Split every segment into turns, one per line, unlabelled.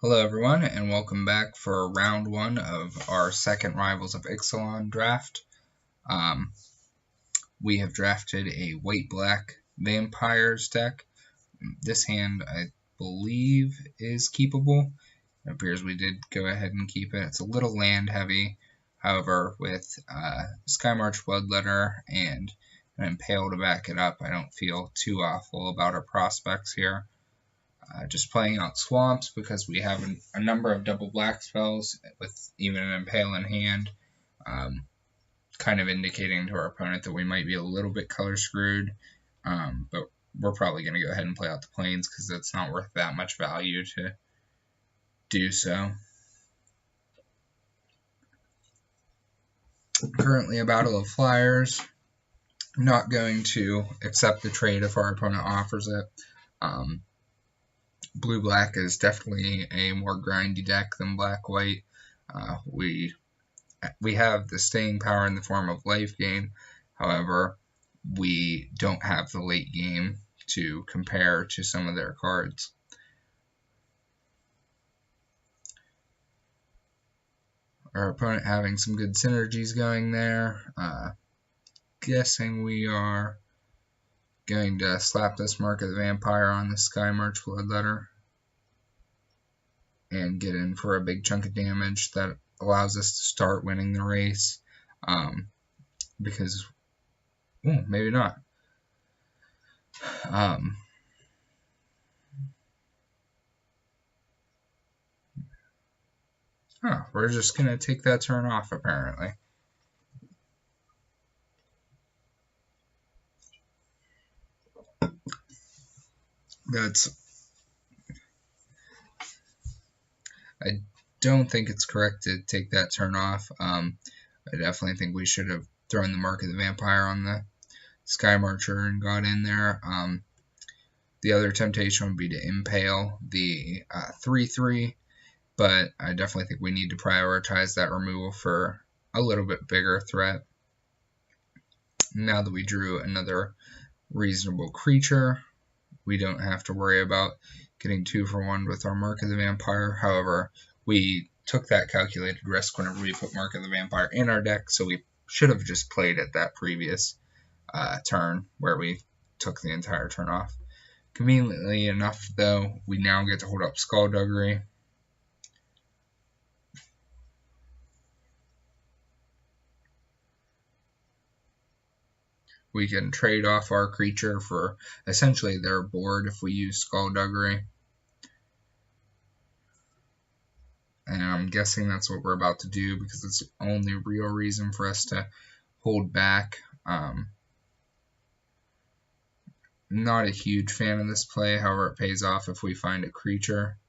Hello everyone, and welcome back for round one of our second Rivals of Ixalan draft. Um, we have drafted a white-black vampires deck. This hand, I believe, is keepable. It appears we did go ahead and keep it. It's a little land heavy, however, with Skymarch Bloodletter and an Impale to back it up, I don't feel too awful about our prospects here. Just playing out swamps because we have a number of double black spells with even an Impale in hand, kind of indicating to our opponent that we might be a little bit color screwed, but we're probably going to go ahead and play out the plains because it's not worth that much value to do so. Currently a battle of flyers. I'm not going to accept the trade if our opponent offers it. Blue-black is definitely a more grindy deck than black-white. We have the staying power in the form of life gain. However, we don't have the late game to compare to some of their cards. Our opponent having some good synergies going there. Guessing we are going to slap this Mark of the Vampire on the Skymarch Bloodletter and get in for a big chunk of damage that allows us to start winning the race. Because, maybe not. We're just going to take that turn off, apparently. I don't think it's correct to take that turn off. I definitely think we should have thrown the Mark of the Vampire on the Skymarcher and got in there. The other temptation would be to Impale the 3/3, but I definitely think we need to prioritize that removal for a little bit bigger threat. Now that we drew another reasonable creature, we don't have to worry about getting 2 for 1 with our Mark of the Vampire. However, we took that calculated risk whenever we put Mark of the Vampire in our deck, so we should have just played at that previous turn where we took the entire turn off. Conveniently enough, though, we now get to hold up Skullduggery. We can trade off our creature for essentially their board if we use Skullduggery. And I'm guessing that's what we're about to do because it's the only real reason for us to hold back. Not a huge fan of this play, however it pays off if we find a creature.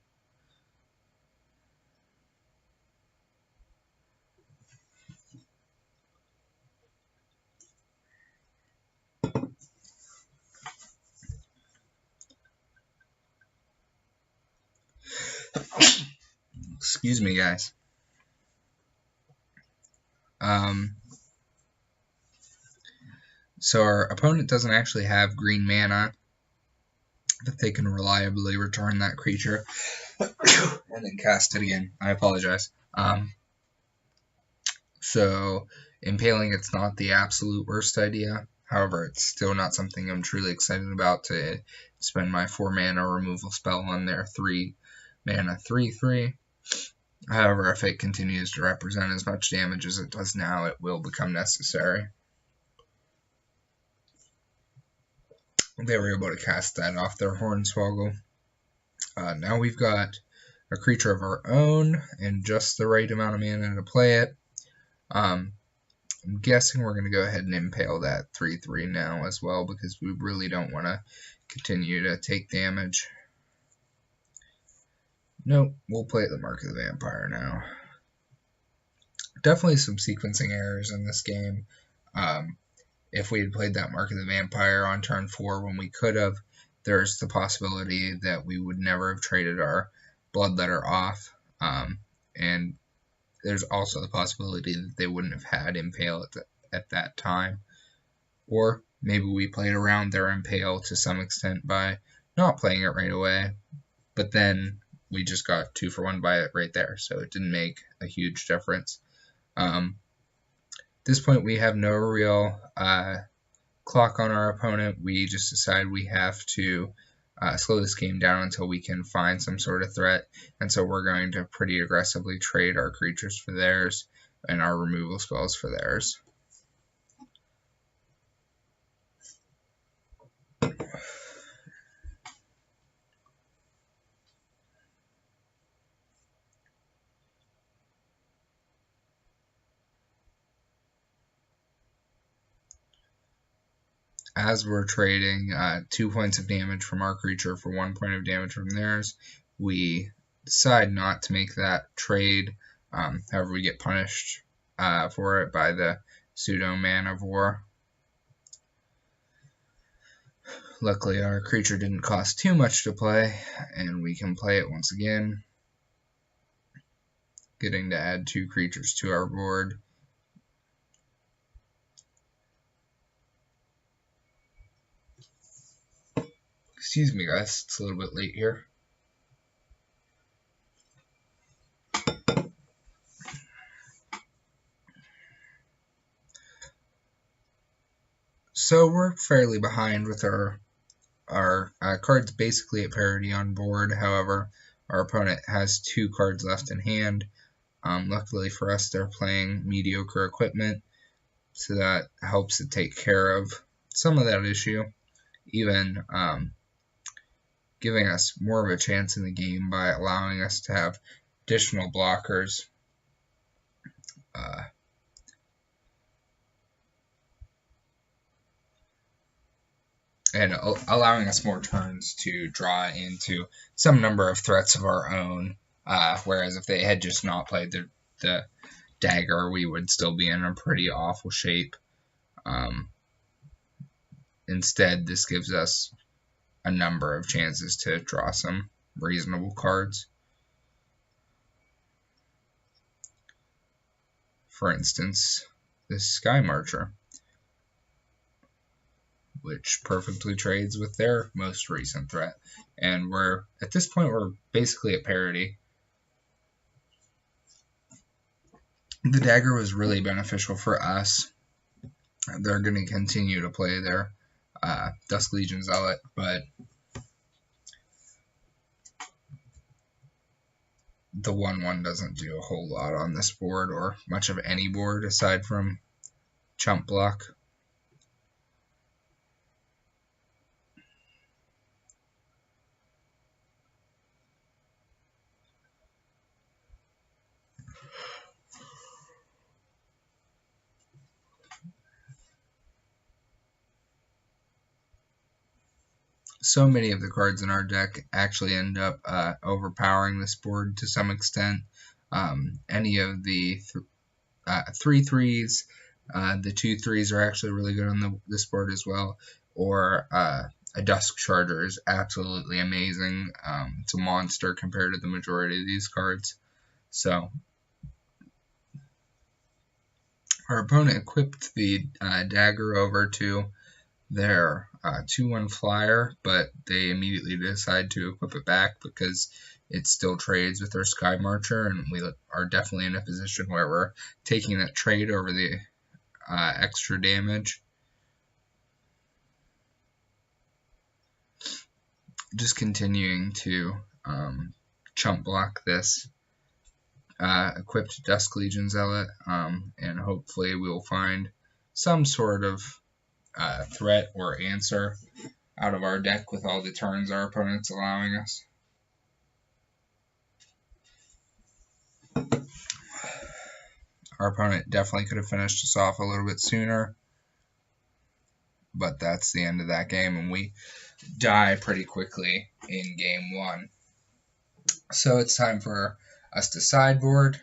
Excuse me, guys. So our opponent doesn't actually have green mana that they can reliably return that creature and then cast it again. I apologize. So impaling it's not the absolute worst idea. However, it's still not something I'm truly excited about to spend my 4 mana removal spell on their 3 mana 3/3. However, if it continues to represent as much damage as it does now, it will become necessary. They were able to cast that off their Hornswoggle. Now we've got a creature of our own and just the right amount of mana to play it. I'm guessing we're going to go ahead and impale that 3/3 now as well because we really don't want to continue to take damage. Nope, we'll play the Mark of the Vampire now. Definitely some sequencing errors in this game. If we had played that Mark of the Vampire on turn 4 when we could have, there's the possibility that we would never have traded our Bloodletter off. And there's also the possibility that they wouldn't have had Impale at that time. Or maybe we played around their Impale to some extent by not playing it right away, but then we just got 2 for 1 by it right there, so it didn't make a huge difference. At this point, we have no real clock on our opponent. We just decide we have to slow this game down until we can find some sort of threat, and so we're going to pretty aggressively trade our creatures for theirs and our removal spells for theirs. As we're trading 2 points of damage from our creature for 1 point of damage from theirs, we decide not to make that trade. However, we get punished for it by the pseudo Man of War. Luckily, our creature didn't cost too much to play, and we can play it once again, getting to add 2 creatures to our board. Excuse me, guys, it's a little bit late here. So we're fairly behind with our cards basically at parity on board. However, our opponent has 2 cards left in hand. Luckily for us, they're playing mediocre equipment, so that helps to take care of some of that issue, even giving us more of a chance in the game by allowing us to have additional blockers. And allowing us more turns to draw into some number of threats of our own, whereas if they had just not played the dagger, we would still be in a pretty awful shape. Instead, this gives us a number of chances to draw some reasonable cards. For instance, this Sky Marcher, which perfectly trades with their most recent threat. And at this point, we're basically at parity. The dagger was really beneficial for us. They're going to continue to play their Dusk Legion Zealot, but the 1/1 doesn't do a whole lot on this board, or much of any board aside from chump block. So many of the cards in our deck actually end up overpowering this board to some extent. Any of the 3/3s, the 2/3s are actually really good on this board as well, or a Dusk Charger is absolutely amazing. It's a monster compared to the majority of these cards. So our opponent equipped the dagger over to their 2/1 flyer, but they immediately decide to equip it back because it still trades with their Sky Marcher, and we are definitely in a position where we're taking that trade over the extra damage. Just continuing to chump block this equipped Dusk Legion Zealot, and hopefully we'll find some sort of threat or answer out of our deck with all the turns our opponent's allowing us. Our opponent definitely could have finished us off a little bit sooner, but that's the end of that game, and we die pretty quickly in game 1. So it's time for us to sideboard.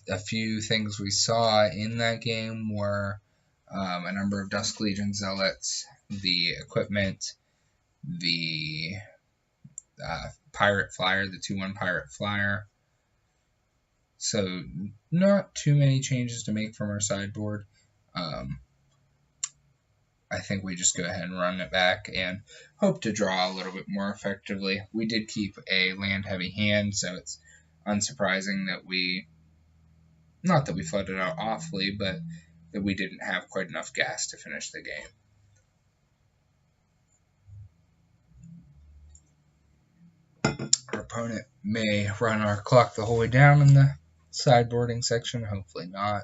A few things we saw in that game were a number of Dusk Legion Zealots, the equipment, the Pirate Flyer, the 2/1 Pirate Flyer. So not too many changes to make from our sideboard. I think we just go ahead and run it back and hope to draw a little bit more effectively. We did keep a land-heavy hand, so it's unsurprising that not that we flooded out awfully, but that we didn't have quite enough gas to finish the game. Our opponent may run our clock the whole way down in the sideboarding section, hopefully not,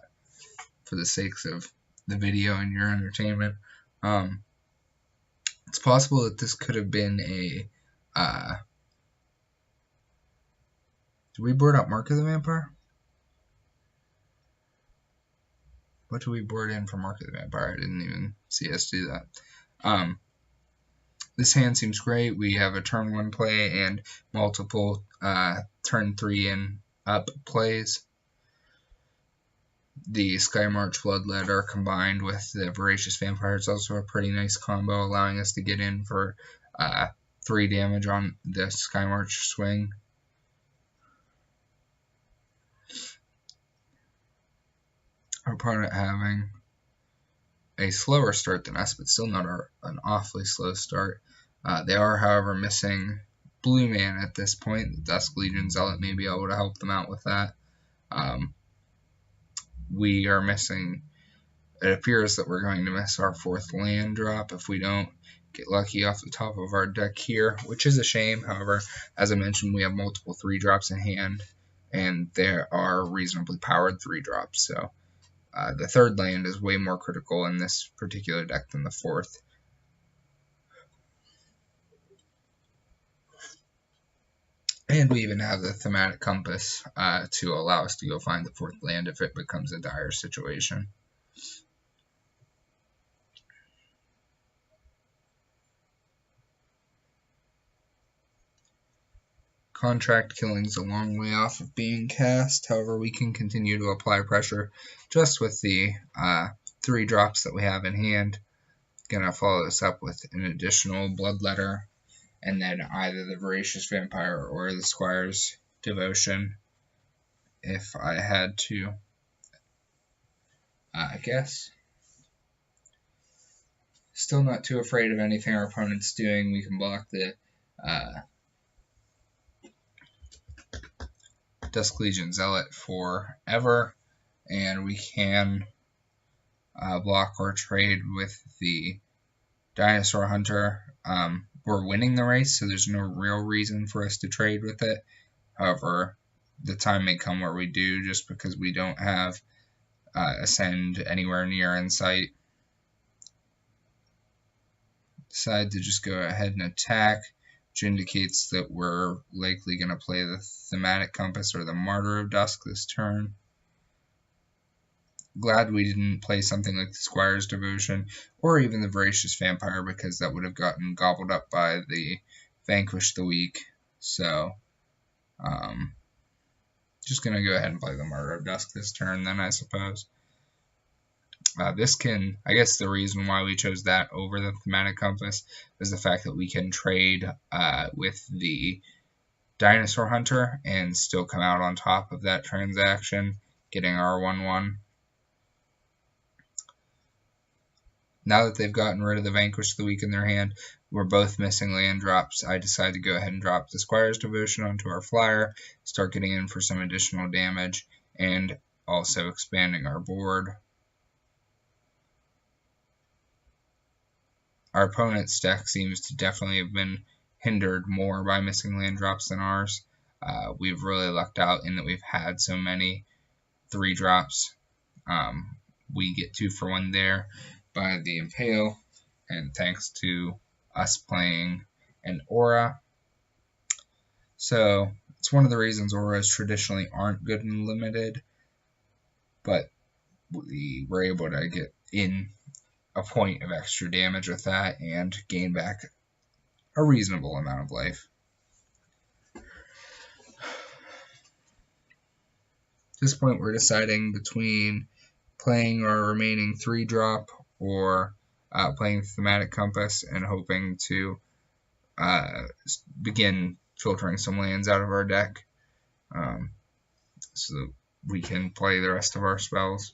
for the sakes of the video and your entertainment. It's possible that this could have been a... did we board out Mark of the Vampire? What do we board in for Mark of the Vampire? I didn't even see us do that. This hand seems great. We have a turn 1 play and multiple turn 3 and up plays. The Skymarch Bloodletter combined with the Voracious Vampire is also a pretty nice combo, allowing us to get in for 3 damage on the Skymarch swing. Our opponent having a slower start than us, but still not an awfully slow start. They are, however, missing Blue Man at this point. The Dusk Legion Zealot may be able to help them out with that. We are missing, it appears that we're going to miss our 4th land drop if we don't get lucky off the top of our deck here, which is a shame. However, as I mentioned, we have multiple 3 drops in hand, and there are reasonably powered 3 drops, so the 3rd land is way more critical in this particular deck than the 4th. And we even have the Thematic Compass to allow us to go find the 4th land if it becomes a dire situation. Contract Killing is a long way off of being cast. However, we can continue to apply pressure just with the 3 drops that we have in hand. Gonna follow this up with an additional Bloodletter, and then either the Voracious Vampire or the Squire's Devotion, if I had to guess. Still not too afraid of anything our opponent's doing. We can block the Dusk Legion Zealot forever, and we can block or trade with the Dinosaur Hunter. We're winning the race, so there's no real reason for us to trade with it. However, the time may come where we do, just because we don't have Ascend anywhere near in sight. Decide to just go ahead and attack, which indicates that we're likely going to play the Thematic Compass or the Martyr of Dusk this turn. Glad we didn't play something like the Squire's Devotion or even the Voracious Vampire, because that would have gotten gobbled up by the Vanquish the Weak. So, just going to go ahead and play the Martyr of Dusk this turn then, I suppose. I guess the reason why we chose that over the Thematic Compass is the fact that we can trade with the Dinosaur Hunter and still come out on top of that transaction, getting our 1/1. Now that they've gotten rid of the Vanquish the Weak in their hand, we're both missing land drops. I decide to go ahead and drop the Squire's Devotion onto our flyer, start getting in for some additional damage, and also expanding our board. Our opponent's deck seems to definitely have been hindered more by missing land drops than ours. We've really lucked out in that we've had so many 3 drops. We get 2 for 1 there by the Impale, and thanks to us playing an Aura. So it's one of the reasons Auras traditionally aren't good in Limited, but we were able to get in a point of extra damage with that and gain back a reasonable amount of life. At this point, we're deciding between playing our remaining 3 drop or playing Thematic Compass and hoping to begin filtering some lands out of our deck so that we can play the rest of our spells.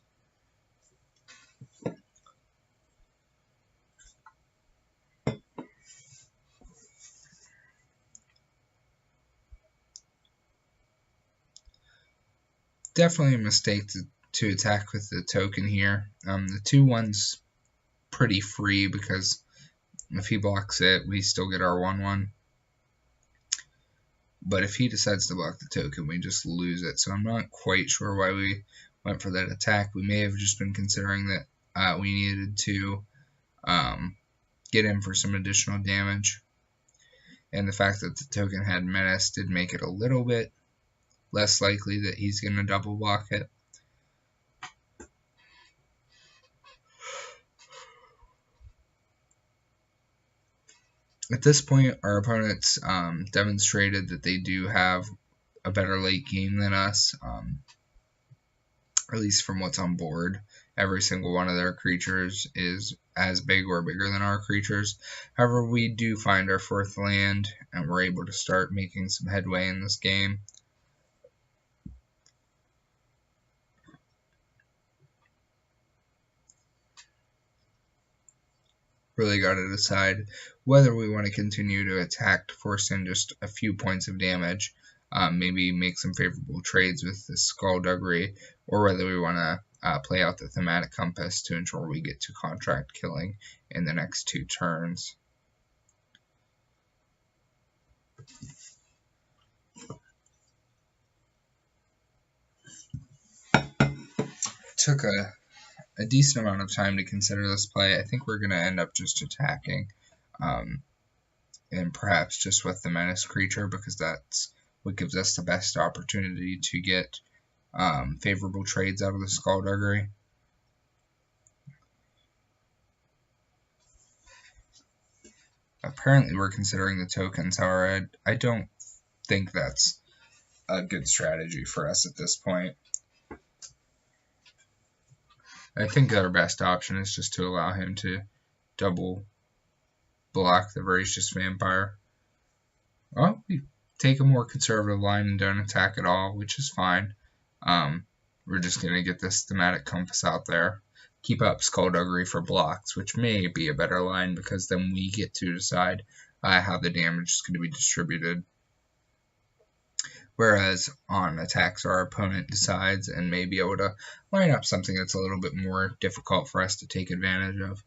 definitely a mistake to attack with the token here. The 2/1's pretty free because if he blocks it, we still get our 1/1. But if he decides to block the token, we just lose it. So I'm not quite sure why we went for that attack. We may have just been considering that we needed to get in for some additional damage. And the fact that the token had Menace did make it a little bit less likely that he's going to double block it. At this point, our opponents demonstrated that they do have a better late game than us, at least from what's on board. Every single one of their creatures is as big or bigger than our creatures. However, we do find our 4th land, and we're able to start making some headway in this game. Really got to decide whether we want to continue to attack to force in just a few points of damage, maybe make some favorable trades with the Skullduggery, or whether we want to play out the Thematic Compass to ensure we get to contract killing in the next 2 turns. Took a decent amount of time to consider this play. I think we're going to end up just attacking, and perhaps just with the Menace creature, because that's what gives us the best opportunity to get favorable trades out of the Skullduggery. Apparently we're considering the tokens, however, I don't think that's a good strategy for us at this point. I think our best option is just to allow him to double block the Voracious Vampire. Well, we take a more conservative line and don't attack at all, which is fine. We're just going to get this Thematic Compass out there. Keep up Skullduggery for blocks, which may be a better line because then we get to decide how the damage is going to be distributed. Whereas on attacks, our opponent decides and may be able to line up something that's a little bit more difficult for us to take advantage of.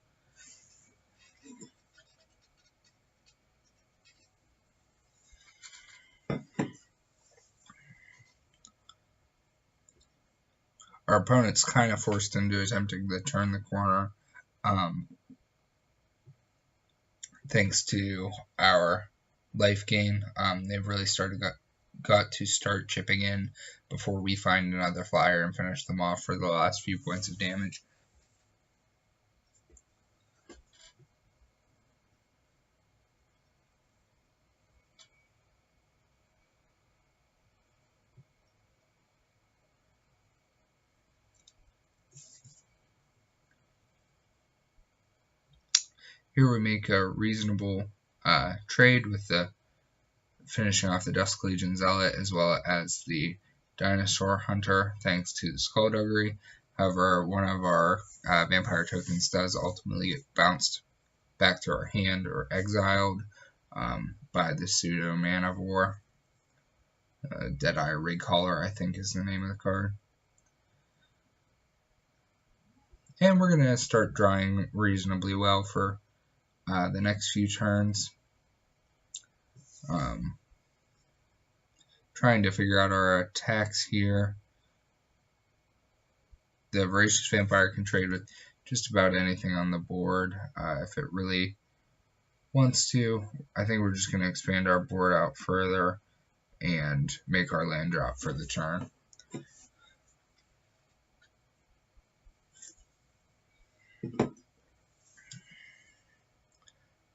Our opponent's kind of forced into attempting to turn the corner. Thanks to our life gain, they've really got to start chipping in before we find another flyer and finish them off for the last few points of damage. Here we make a reasonable trade with the finishing off the Dusk Legion Zealot as well as the Dinosaur Hunter thanks to the Skullduggery. However, one of our vampire tokens does ultimately get bounced back to our hand or exiled by the pseudo Man of War. Deadeye Rigcaller, I think, is the name of the card. And we're going to start drawing reasonably well for the next few turns. Trying to figure out our attacks here. The Voracious Vampire can trade with just about anything on the board if it really wants to. I think we're just going to expand our board out further and make our land drop for the turn.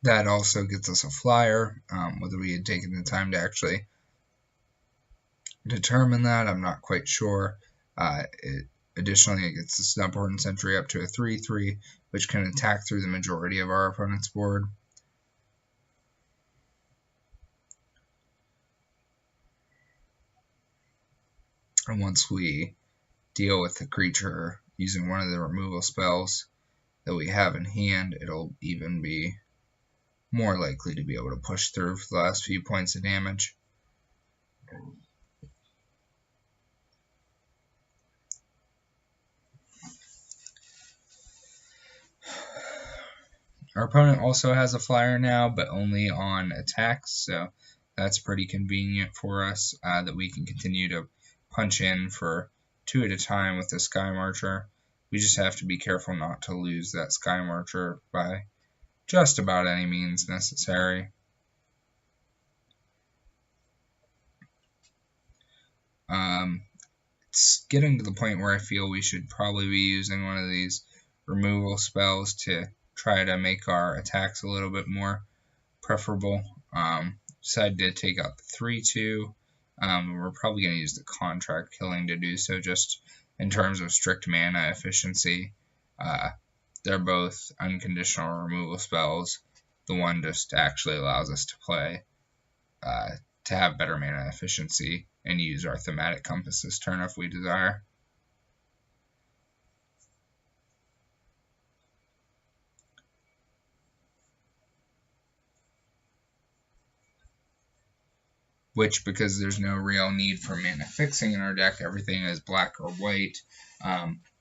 That also gets us a flyer. Whether we had taken the time to actually determine that, I'm not quite sure. Additionally, it gets the Snubhorn Sentry up to a 3/3, which can attack through the majority of our opponent's board. And once we deal with the creature using one of the removal spells that we have in hand, it'll even be more likely to be able to push through for the last few points of damage. Our opponent also has a flyer now, but only on attacks, so that's pretty convenient for us that we can continue to punch in for 2 at a time with the Sky Marcher. We just have to be careful not to lose that Sky Marcher by just about any means necessary. It's getting to the point where I feel we should probably be using one of these removal spells to try to make our attacks a little bit more preferable. Decided to take out the 3/2. We're probably going to use the contract killing to do so, just in terms of strict mana efficiency. They're both unconditional removal spells. The one just actually allows us to play to have better mana efficiency and use our thematic compass this turn if we desire. Which, because there's no real need for mana fixing in our deck, everything is black or white,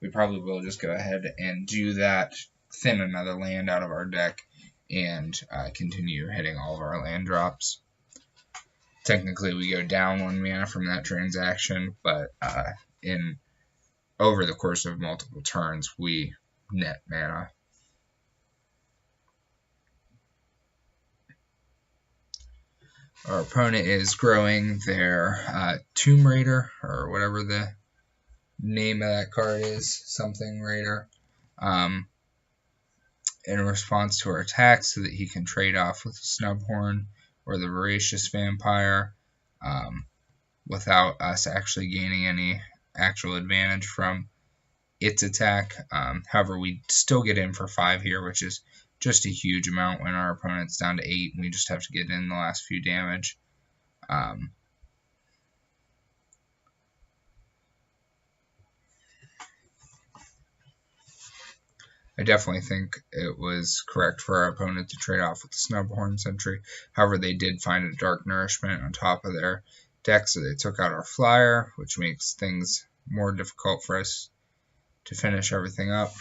we probably will just go ahead and do that, thin another land out of our deck, and continue hitting all of our land drops. Technically, we go down 1 mana from that transaction, but over the course of multiple turns, we net mana. Our opponent is growing their Tomb Raider, or whatever the name of that card is, something Raider, in response to our attack so that he can trade off with the Snubhorn or the Voracious Vampire without us actually gaining any actual advantage from its attack. However, we still get in for 5 here, which is just a huge amount when our opponent's down to 8 and we just have to get in the last few damage. I definitely think it was correct for our opponent to trade off with the Snubhorn Sentry. However, they did find a Dark Nourishment on top of their deck, so they took out our flyer, which makes things more difficult for us to finish everything up.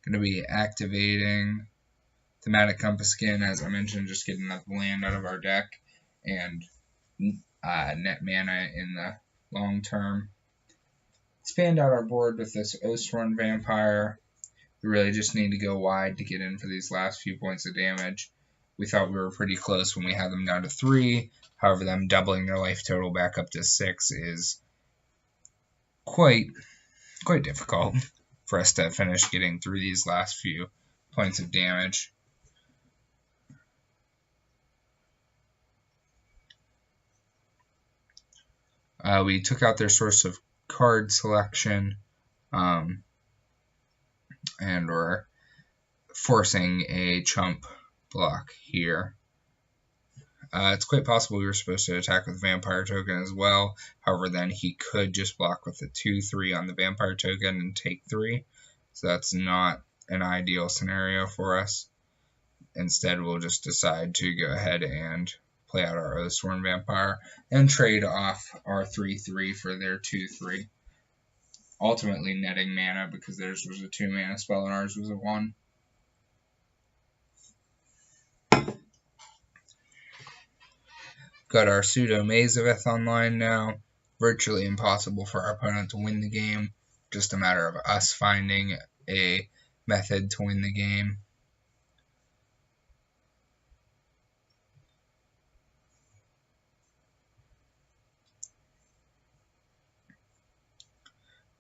Going to be activating Thematic Compass again, as I mentioned, just getting enough land out of our deck and net mana in the long term. Expand out our board with this Oathsworn Vampire. We really just need to go wide to get in for these last few points of damage. We thought we were pretty close when we had them down to 3. However, them doubling their life total back up to 6 is quite difficult for us to finish getting through these last few points of damage. We took out their source of card selection, and we're forcing a chump block here. It's quite possible we were supposed to attack with Vampire Token as well. However, then he could just block with the 2/3 on the Vampire Token and take 3. So that's not an ideal scenario for us. Instead, we'll just decide to go ahead and play out our Oathsworn Vampire and trade off our 3/3 for their 2/3. Ultimately netting mana because theirs was a 2 mana spell and ours was a 1. Got our Pseudo Mazaveth online now. Virtually impossible for our opponent to win the game. Just a matter of us finding a method to win the game.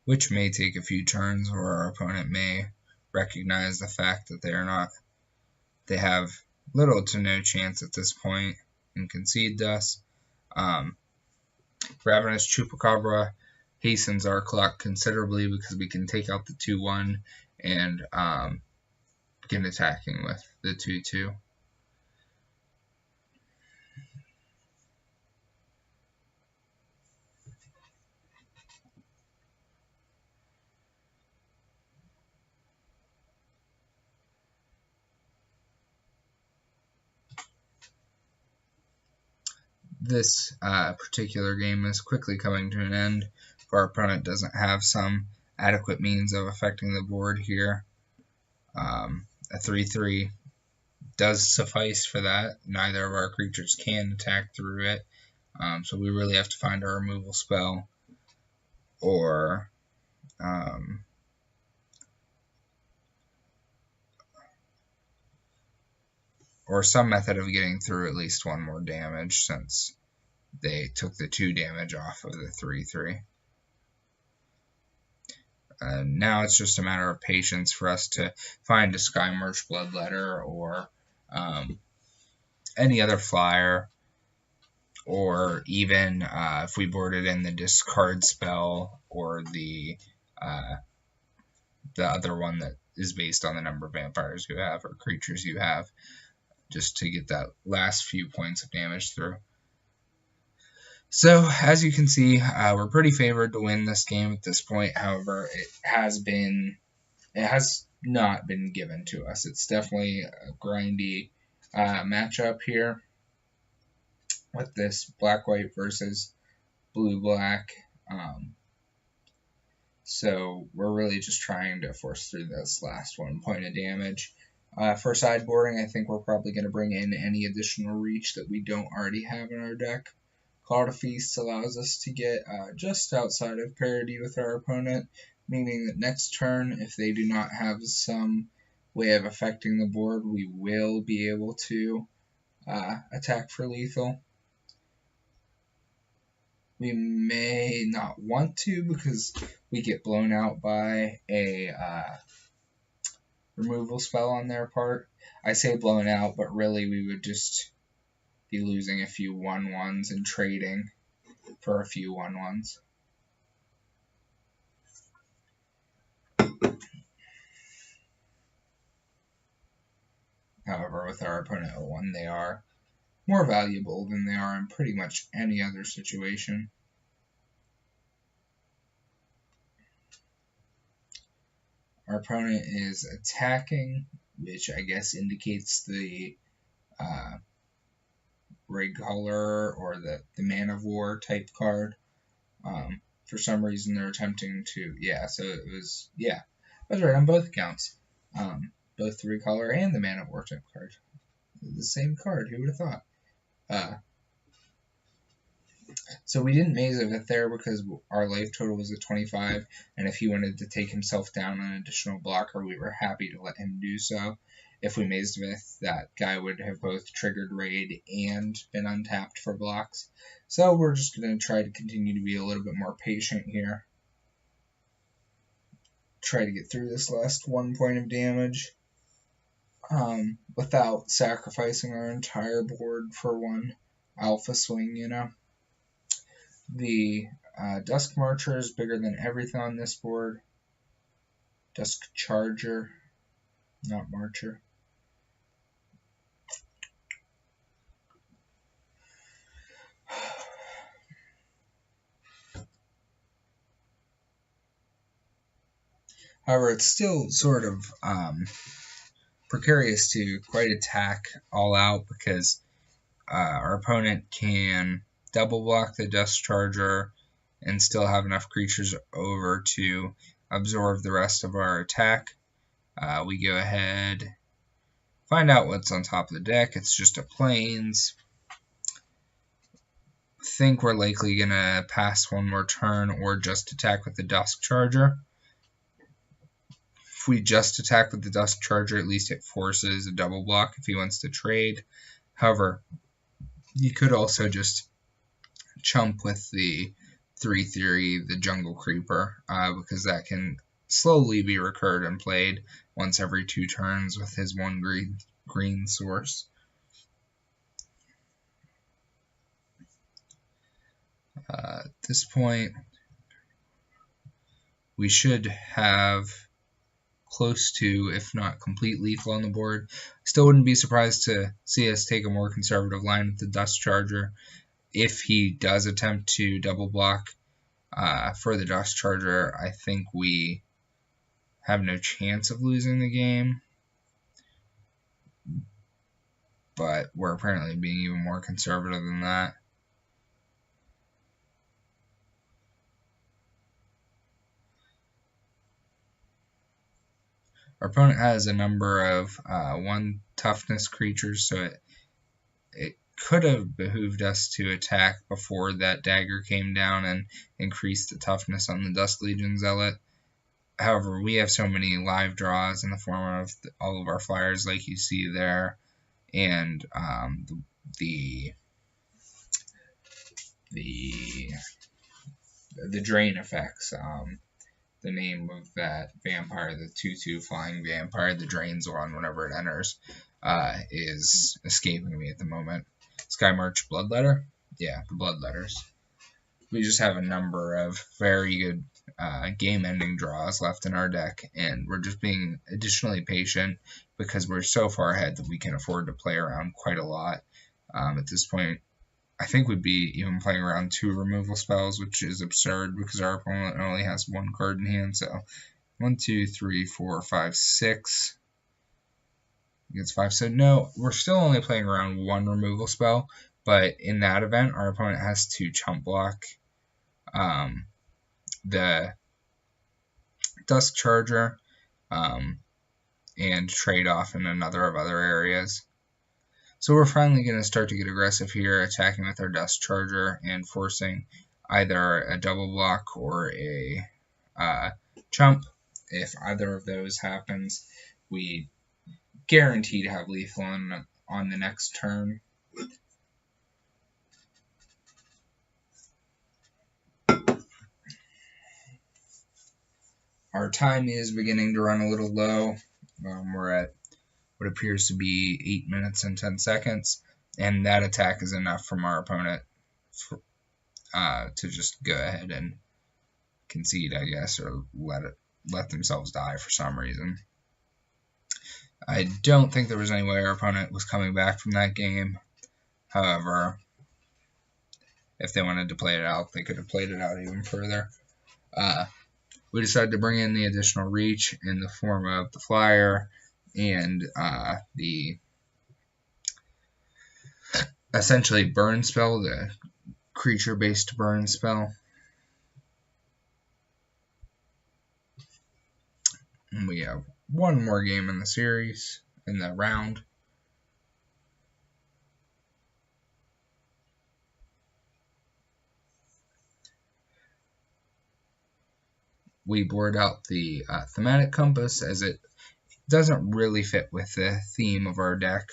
Which may take a few turns, or our opponent may recognize the fact that they have little to no chance at this point and concede to us. Ravenous Chupacabra hastens our clock considerably because we can take out the 2/1 and begin attacking with the 2/2. this particular game is quickly coming to an end if our opponent doesn't have some adequate means of affecting the board here. A 3/3 does suffice for that. Neither of our creatures can attack through it, so we really have to find a removal spell or some method of getting through at least one more damage, since they took the 2 damage off of the 3/3. Now it's just a matter of patience for us to find a Skymarch Bloodletter or any other flyer, or even if we boarded in the discard spell or the other one that is based on the number of vampires you have or creatures you have, just to get that last few points of damage through. So, as you can see, we're pretty favored to win this game at this point. However, it has not been given to us. It's definitely a grindy matchup here with this black-white versus blue-black. So we're really just trying to force through this last 1 point of damage. For sideboarding, I think we're probably going to bring in any additional reach that we don't already have in our deck. Call to Feast allows us to get just outside of parity with our opponent, meaning that next turn, if they do not have some way of affecting the board, we will be able to attack for lethal. We may not want to because we get blown out by a removal spell on their part. I say blown out, but really we would just be losing a few 1/1s and trading for a few 1/1s. However, with our opponent at 1, they are more valuable than they are in pretty much any other situation. Our opponent is attacking, which I guess indicates the rig color or the Man of War type card. For some reason they're attempting to, so it was, I was right on both accounts. Both the rig color and the Man of War type card. The same card, who would have thought? So we didn't maze of it there because our life total was at 25, and if he wanted to take himself down an additional blocker, we were happy to let him do so. If we mazed with, that guy would have both triggered raid and been untapped for blocks. So we're just going to try to continue to be a little bit more patient here. Try to get through this last 1 point of damage without sacrificing our entire board for one alpha swing, you know. The Dusk Marcher is bigger than everything on this board. Dusk Charger, not Marcher. However, it's still sort of precarious to quite attack all out because our opponent can double block the Dusk Charger and still have enough creatures over to absorb the rest of our attack. We go ahead, find out what's on top of the deck. It's just a Plains. Think we're likely going to pass one more turn or just attack with the Dusk Charger. If we just attack with the Dusk Charger, at least it forces a double block if he wants to trade. However, you could also just chump with the 3/3, the Jungle Creeper, because that can slowly be recurred and played once every 2 turns with his 1 green source. At this point, we should have close to, if not complete lethal on the board. Still wouldn't be surprised to see us take a more conservative line with the Dusk Charger. If he does attempt to double block for the Dusk Charger, I think we have no chance of losing the game. But we're apparently being even more conservative than that. Our opponent has a number of 1 toughness creatures, so it could have behooved us to attack before that dagger came down and increased the toughness on the Dust Legion Zealot. However, we have so many live draws in the form of all of our flyers, like you see there, and the drain effects. The name of that vampire, the 2/2 flying vampire, the drains one whenever it enters, is escaping me at the moment. Sky March Bloodletter? Yeah, the Bloodletters. We just have a number of very good game-ending draws left in our deck, and we're just being additionally patient because we're so far ahead that we can afford to play around quite a lot. At this point, I think we'd be even playing around 2 removal spells, which is absurd because our opponent only has 1 card in hand. So 1, 2, 3, 4, 5, 6. Against 5. So no, we're still only playing around 1 removal spell, but in that event, our opponent has to chump block the Dusk Charger and trade off in another of other areas. So we're finally going to start to get aggressive here, attacking with our Dust Charger and forcing either a double block or a chump. If either of those happens, we guarantee to have lethal on the next turn. Our time is beginning to run a little low. We're at what appears to be 8 minutes and 10 seconds, and that attack is enough from our opponent to just go ahead and concede, I guess, or let themselves die for some reason. I don't think there was any way our opponent was coming back from that game. However, if they wanted to play it out, they could have played it out even further. We decided to bring in the additional reach in the form of the flyer and the essentially burn spell, the creature-based burn spell. And we have 1 more game in the series, in the round. We board out the thematic compass as it doesn't really fit with the theme of our deck.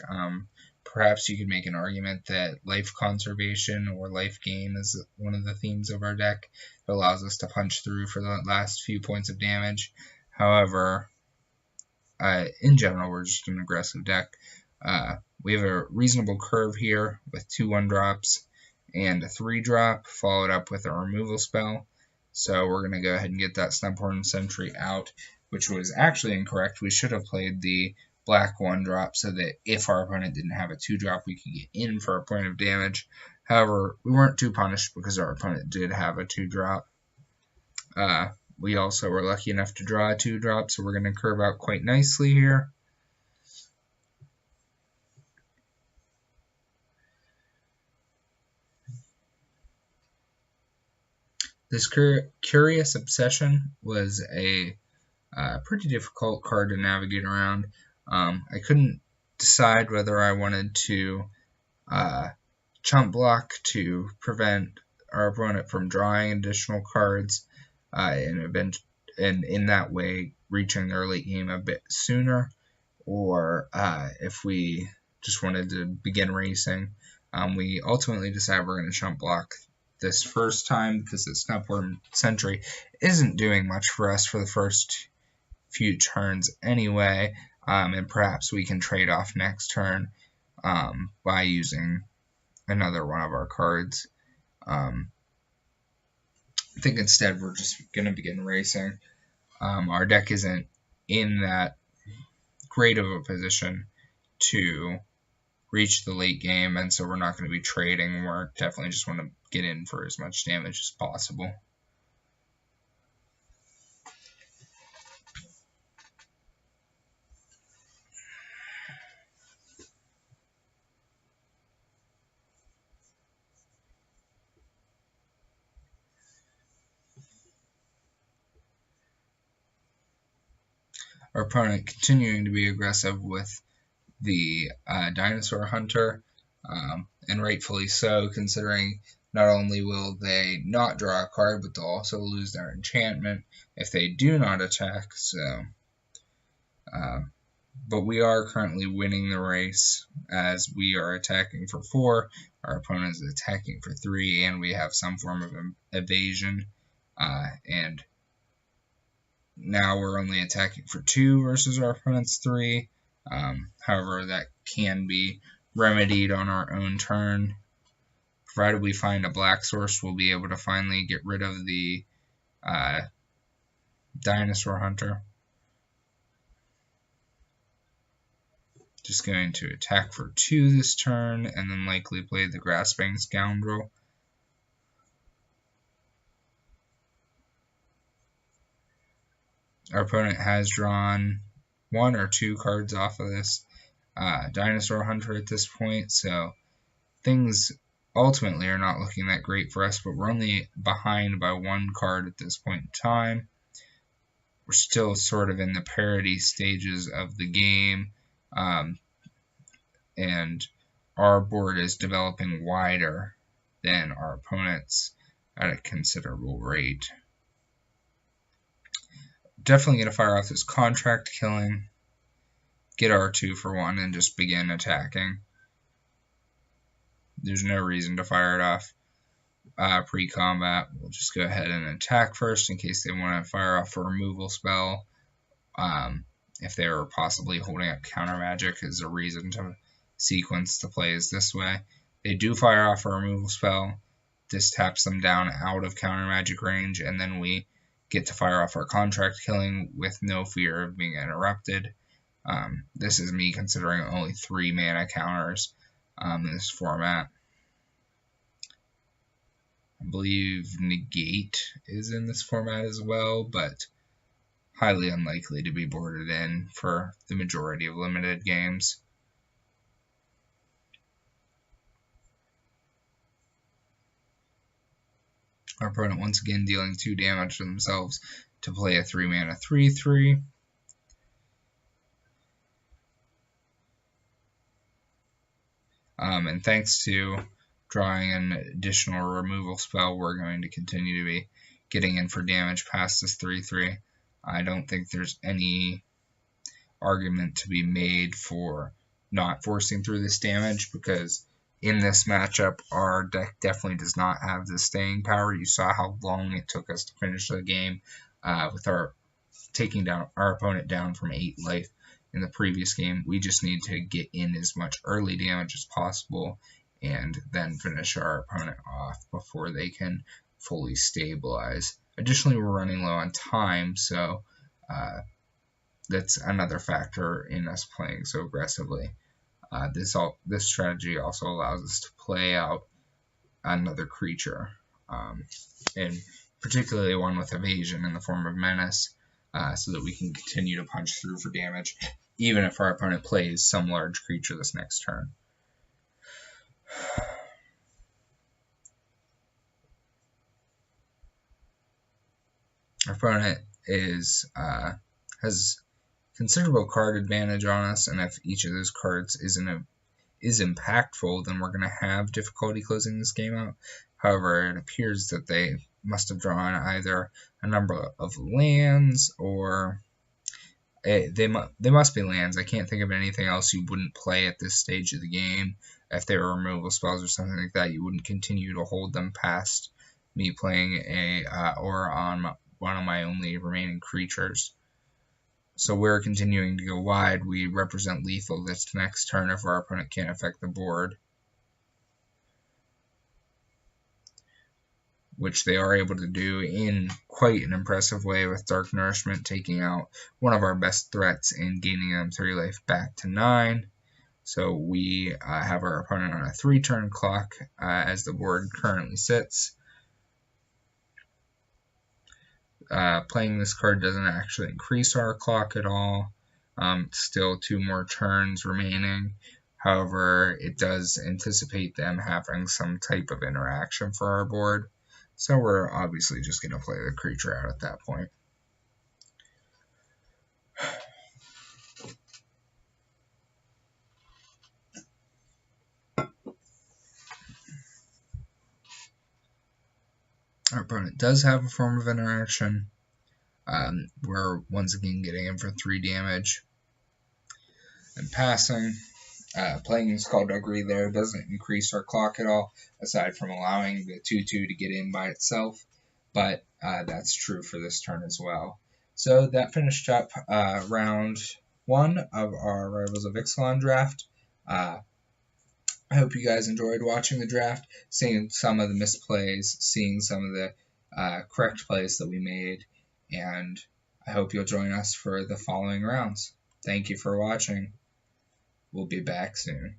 Perhaps you could make an argument that life conservation or life gain is one of the themes of our deck. It allows us to punch through for the last few points of damage. However, in general, we're just an aggressive deck. We have a reasonable curve here with 2 1-drops and a 3-drop, followed up with a removal spell. So we're going to go ahead and get that Snubhorn Sentry out, which was actually incorrect. We should have played the black 1-drop so that if our opponent didn't have a 2-drop, we could get in for a point of damage. However, we weren't too punished because our opponent did have a 2-drop. We also were lucky enough to draw a 2-drop, so we're going to curve out quite nicely here. This Curious Obsession was a pretty difficult card to navigate around. I couldn't decide whether I wanted to chump block to prevent our opponent from drawing additional cards and in that way reaching their late game a bit sooner, or if we just wanted to begin racing. We ultimately decided we're going to chump block this first time because the Snubhorn Sentry isn't doing much for us for the first few turns anyway, and perhaps we can trade off next turn by using another one of our cards. I think instead we're just going to begin racing. Our deck isn't in that great of a position to reach the late game, and so we're not going to be trading. We're definitely just want to get in for as much damage as possible. Our opponent continuing to be aggressive with the Dinosaur Hunter, and rightfully so, considering not only will they not draw a card, but they'll also lose their enchantment if they do not attack. So, but we are currently winning the race as we are attacking for 4, our opponent is attacking for 3, and we have some form of evasion. And now we're only attacking for 2 versus our opponent's 3. However, that can be remedied on our own turn. Provided we find a black source, we'll be able to finally get rid of the Dinosaur Hunter. Just going to attack for 2 this turn, and then likely play the Grasping Scoundrel. Our opponent has drawn 1 or 2 cards off of this Dinosaur Hunter at this point, so things ultimately are not looking that great for us, but we're only behind by 1 card at this point in time. We're still sort of in the parity stages of the game, and our board is developing wider than our opponent's at a considerable rate. Definitely going to fire off this Contract Killing, get our 2 for 1, and just begin attacking. There's no reason to fire it off pre-combat. We'll just go ahead and attack first in case they want to fire off a removal spell. If they were possibly holding up Counter Magic as a reason to sequence the plays this way. They do fire off a removal spell. This taps them down out of Counter Magic range, and then we get to fire off our Contract Killing with no fear of being interrupted. This is me considering only 3 mana counters in this format. I believe Negate is in this format as well, but highly unlikely to be boarded in for the majority of limited games. Our opponent once again dealing 2 damage to themselves to play a 3 mana 3/3. And thanks to drawing an additional removal spell, we're going to continue to be getting in for damage past this 3/3. I don't think there's any argument to be made for not forcing through this damage, because in this matchup, our deck definitely does not have the staying power. You saw how long it took us to finish the game with our taking down our opponent down from 8 life in the previous game. We just need to get in as much early damage as possible and then finish our opponent off before they can fully stabilize. Additionally, we're running low on time, so that's another factor in us playing so aggressively. This strategy also allows us to play out another creature, and particularly one with evasion in the form of Menace, so that we can continue to punch through for damage, even if our opponent plays some large creature this next turn. Our opponent has considerable card advantage on us, and if each of those cards is impactful, then we're going to have difficulty closing this game out. However, it appears that they must have drawn either a number of lands, or they must be lands. I can't think of anything else you wouldn't play at this stage of the game. If they were removal spells or something like that, you wouldn't continue to hold them past me playing or on one of my only remaining creatures. So we're continuing to go wide. We represent lethal this next turn if our opponent can't affect the board, which they are able to do in quite an impressive way with Dark Nourishment, taking out one of our best threats and gaining them 3 life back to 9. So we have our opponent on a 3-turn clock as the board currently sits. Playing this card doesn't actually increase our clock at all. Still 2 more turns remaining. However, it does anticipate them having some type of interaction for our board. So we're obviously just going to play the creature out at that point. Our opponent does have a form of interaction. We're once again getting in for 3 damage. And passing. Playing Skullduggery there doesn't increase our clock at all, aside from allowing the 2/2 to get in by itself, but that's true for this turn as well. So that finished up round 1 of our Rivals of Ixalan draft. I hope you guys enjoyed watching the draft, seeing some of the misplays, seeing some of the correct plays that we made, and I hope you'll join us for the following rounds. Thank you for watching. We'll be back soon.